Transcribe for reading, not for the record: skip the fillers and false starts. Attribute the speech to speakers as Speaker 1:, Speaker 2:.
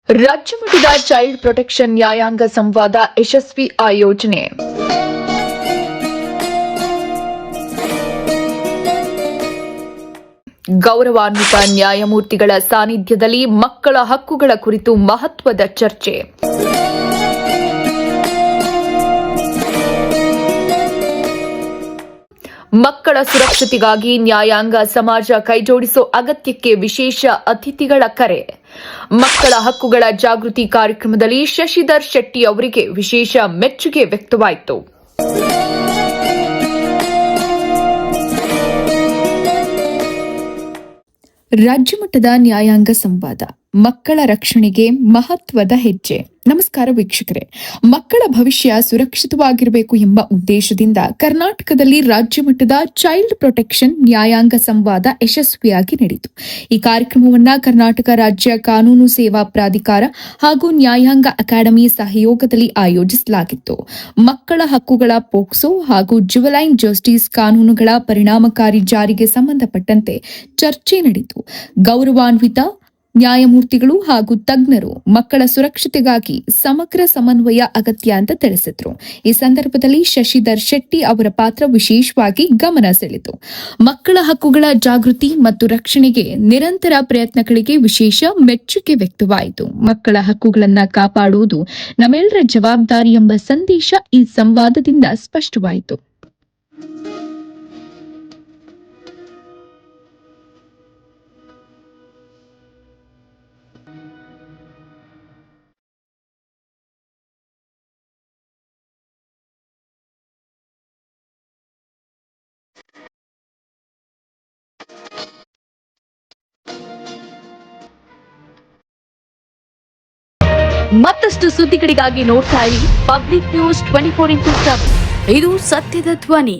Speaker 1: ರಾಜ್ಯಮಟ್ಟದ child protection ನ್ಯಾಯಾಂಗ ಸಂವಾದ ಯಶಸ್ವಿ ಆಯೋಜನೆ. ಗೌರವಾನ್ವಿತ ನ್ಯಾಯಮೂರ್ತಿಗಳ ಸಾನ್ನಿಧ್ಯದಲ್ಲಿ ಮಕ್ಕಳ ಹಕ್ಕುಗಳ ಕುರಿತು ಮಹತ್ವದ ಚರ್ಚೆ. ಮಕ್ಕಳ ಸುರಕ್ಷತೆಗಾಗಿ ನ್ಯಾಯಾಂಗ ಸಮಾಜ ಕೈಜೋಡಿಸೋ ಅಗತ್ಯಕ್ಕೆ ವಿಶೇಷ ಅತಿಥಿಗಳ ಕರೆ. ಮಕ್ಕಳ ಹಕ್ಕುಗಳ ಜಾಗೃತಿ ಕಾರ್ಯಕ್ರಮದಲ್ಲಿ ಶಶಿಧರ್ ಶೆಟ್ಟಿ ಅವರಿಗೆ ವಿಶೇಷ ಮೆಚ್ಚುಗೆ ವ್ಯಕ್ತವಾಯಿತು. ರಾಜ್ಯಮಟ್ಟದ ನ್ಯಾಯಾಂಗ ಸಂವಾದ ಮಕ್ಕಳ ರಕ್ಷಣೆಗೆ ಮಹತ್ವದ ಹೆಜ್ಜೆ. ನಮಸ್ಕಾರ ವೀಕ್ಷಕರೇ, ಮಕ್ಕಳ ಭವಿಷ್ಯ ಸುರಕ್ಷಿತವಾಗಿರಬೇಕು ಎಂಬ ಉದ್ದೇಶದಿಂದ ಕರ್ನಾಟಕದಲ್ಲಿ ರಾಜ್ಯಮಟ್ಟದ ಚೈಲ್ಡ್ ಪ್ರೊಟೆಕ್ಷನ್ ನ್ಯಾಯಾಂಗ ಸಂವಾದ ಯಶಸ್ವಿಯಾಗಿ ನಡೆಯಿತು. ಈ ಕಾರ್ಯಕ್ರಮವನ್ನು ಕರ್ನಾಟಕ ರಾಜ್ಯ ಕಾನೂನು ಸೇವಾ ಪ್ರಾಧಿಕಾರ ಹಾಗೂ ನ್ಯಾಯಾಂಗ ಅಕಾಡೆಮಿ ಸಹಯೋಗದಲ್ಲಿ ಆಯೋಜಿಸಲಾಗಿತ್ತು. ಮಕ್ಕಳ ಹಕ್ಕುಗಳ ಪೋಕ್ಸೋ ಹಾಗೂ ಜುವೆನೈಲ್ ಜಸ್ಟಿಸ್ ಕಾನೂನುಗಳ ಪರಿಣಾಮಕಾರಿ ಜಾರಿಗೆ ಸಂಬಂಧಪಟ್ಟಂತೆ ಚರ್ಚೆ ನಡೆಯಿತು. ಗೌರವಾನ್ವಿತ ನ್ಯಾಯಮೂರ್ತಿಗಳು ಹಾಗೂ ತಜ್ಞರು ಮಕ್ಕಳ ಸುರಕ್ಷತೆಗಾಗಿ ಸಮಗ್ರ ಸಮನ್ವಯ ಅಗತ್ಯ ಅಂತ ತಿಳಿಸಿದ್ರು. ಈ ಸಂದರ್ಭದಲ್ಲಿ ಶಶಿಧರ್ ಶೆಟ್ಟಿ ಅವರ ಪಾತ್ರ ವಿಶೇಷವಾಗಿ ಗಮನ ಸೆಳೆಯಿತು. ಮಕ್ಕಳ ಹಕ್ಕುಗಳ ಜಾಗೃತಿ ಮತ್ತು ರಕ್ಷಣೆಗೆ ನಿರಂತರ ಪ್ರಯತ್ನಗಳಿಗೆ ವಿಶೇಷ ಮೆಚ್ಚುಗೆ ವ್ಯಕ್ತವಾಯಿತು. ಮಕ್ಕಳ ಹಕ್ಕುಗಳನ್ನು ಕಾಪಾಡುವುದು ನಮ್ಮೆಲ್ಲರ ಜವಾಬ್ದಾರಿ ಎಂಬ ಸಂದೇಶ ಈ ಸಂವಾದದಿಂದ ಸ್ಪಷ್ಟವಾಯಿತು.
Speaker 2: ಮತ್ತಷ್ಟು ಸುದ್ದಿಗಳಿಗಾಗಿ ನೋಡ್ತಾ ಇರಿ ಪಬ್ಲಿಕ್ ನ್ಯೂಸ್ 24x7. ಇದು ಸತ್ಯದ ಧ್ವನಿ.